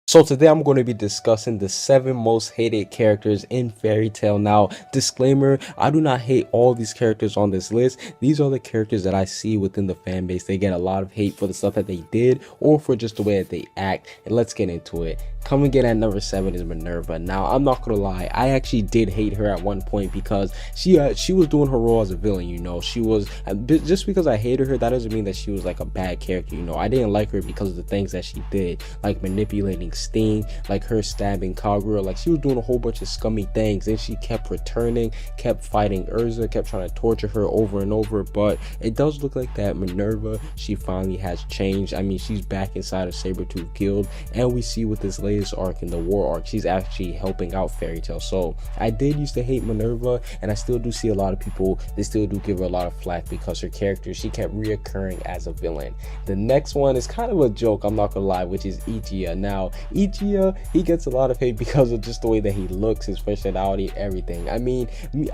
So today I'm going to be discussing the 7 most hated characters in Fairy Tail. Now, disclaimer, I do not hate all these characters on this list. These are the characters that I see within the fan base. They get a lot of hate for the stuff that they did or for just the way that they act. And let's get into it. Coming in at number 7 is Minerva. Now, I'm not gonna lie, I actually did hate her at one point because she was doing her role as a villain. You know, she was just because I hated her, that doesn't mean that she was like a bad character. You know, I didn't like her because of the things that she did, like manipulating Sting, like her stabbing Kagura. Like, she was doing a whole bunch of scummy things, and she kept returning, kept fighting Urza, kept trying to torture her over and over. But it does look like that Minerva, she finally has changed. I mean, she's back inside of Sabretooth Guild, and we see with this latest arc, in the war arc, she's actually helping out Fairy Tail. So I did used to hate Minerva, and I still do see a lot of people, they still do give her a lot of flack because her character, she kept reoccurring as a villain. The next one is kind of a joke, I'm not gonna lie, which is Ichiya. Now, Ichiya, he gets a lot of hate because of just the way that he looks, his personality, everything. I mean,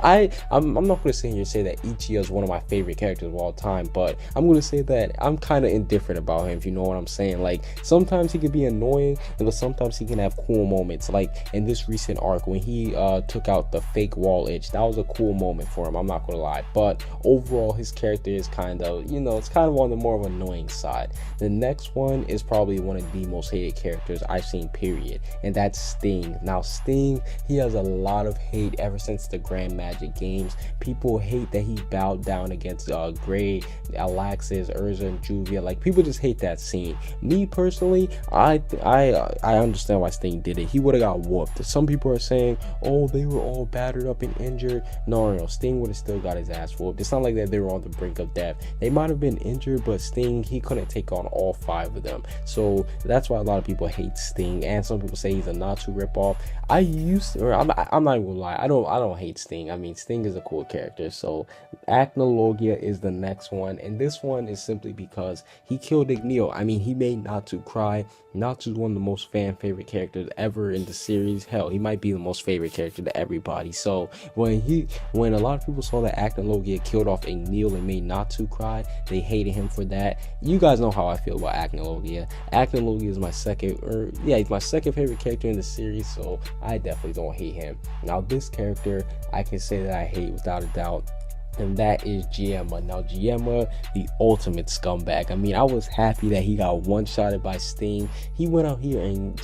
I'm not gonna sit here and say that Ichiya is one of my favorite characters of all time, but I'm gonna say that I'm kind of indifferent about him, if you know what I'm saying. Like, sometimes he could be annoying, but sometimes he can have cool moments. Like in this recent arc when he took out the fake wall itch, that was a cool moment for him, I'm not gonna lie. But overall, his character is kind of, you know, it's kind of on the more of annoying side. The next one is probably one of the most hated characters I've seen, period, and that's Sting. Now, Sting, he has a lot of hate ever since the Grand Magic Games. People hate that he bowed down against Gray, Alaxis, Urza, and Juvia. Like, people just hate that scene. Me personally, I understand why Sting did it. He would have got whooped. Some people are saying, oh, they were all battered up and injured. No, Sting would have still got his ass whooped. It's not like that they were on the brink of death. They might have been injured, but Sting, he couldn't take on all 5 of them. So that's why a lot of people hate Sting, and some people say he's a Natsu ripoff. I'm not even gonna lie, I don't hate Sting. I mean, Sting is a cool character. So Acnologia is the next one, and this one is simply because he killed Igneo. I mean, he made Natsu cry. Natsu's one of the most fan favorite characters ever in the series. Hell, he might be the most favorite character to everybody. So when a lot of people saw that Acnologia killed off Igneo and made Natsu cry, they hated him for that. You guys know how I feel about Acnologia. Acnologia is my he's my second favorite character in the series, so I definitely don't hate him. Now, this character, I can say that I hate without a doubt, and that is Giemma. Now, Giemma, the ultimate scumbag. I mean, I was happy that he got one-shotted by Sting. He went out here and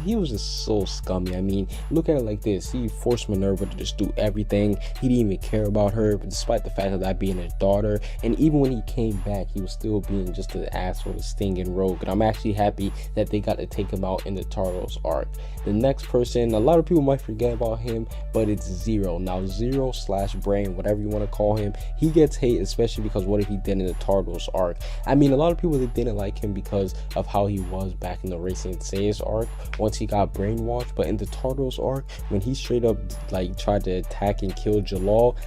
he was just so scummy. I mean, look at it like this. He forced Minerva to just do everything. He didn't even care about her, despite the fact of that being his daughter. And even when he came back, he was still being just an asshole to Sting and Rogue. And I'm actually happy that they got to take him out in the Tardos arc. The next person, a lot of people might forget about him, but it's Zero. Now, Zero/Brain, whatever you want to call him, he gets hate, especially because what if he did in the Tardos arc. I mean, a lot of people, they didn't like him because of how he was back in the Racing Seiya arc once he got brainwashed. But in the Tardos arc, when he straight up like tried to attack and kill Jalal,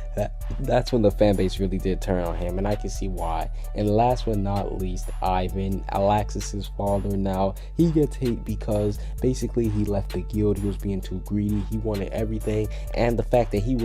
that's when the fan base really did turn on him, and I can see why. And last but not least, Ivan, Alaxis's father. Now, he gets hate because basically he left the guild. He was being too greedy. He wanted everything, and the fact that he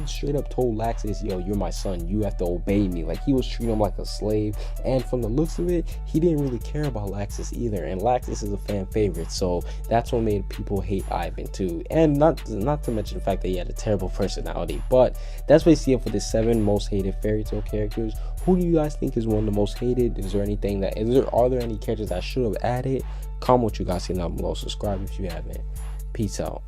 straight up told Laxus, yo, you're my son, you have to obey me. Like, he was treating him like a slave, and from the looks of it, he didn't really care about Laxus either. And Laxus is a fan favorite, so that's what made people hate Ivan too. And not to mention the fact that he had a terrible personality. But that's basically it for the 7 most hated Fairy Tail characters. Who do you guys think is one of the most hated? Are there any characters that I should have added? Comment what you guys think down below. Subscribe if you haven't. Peace out.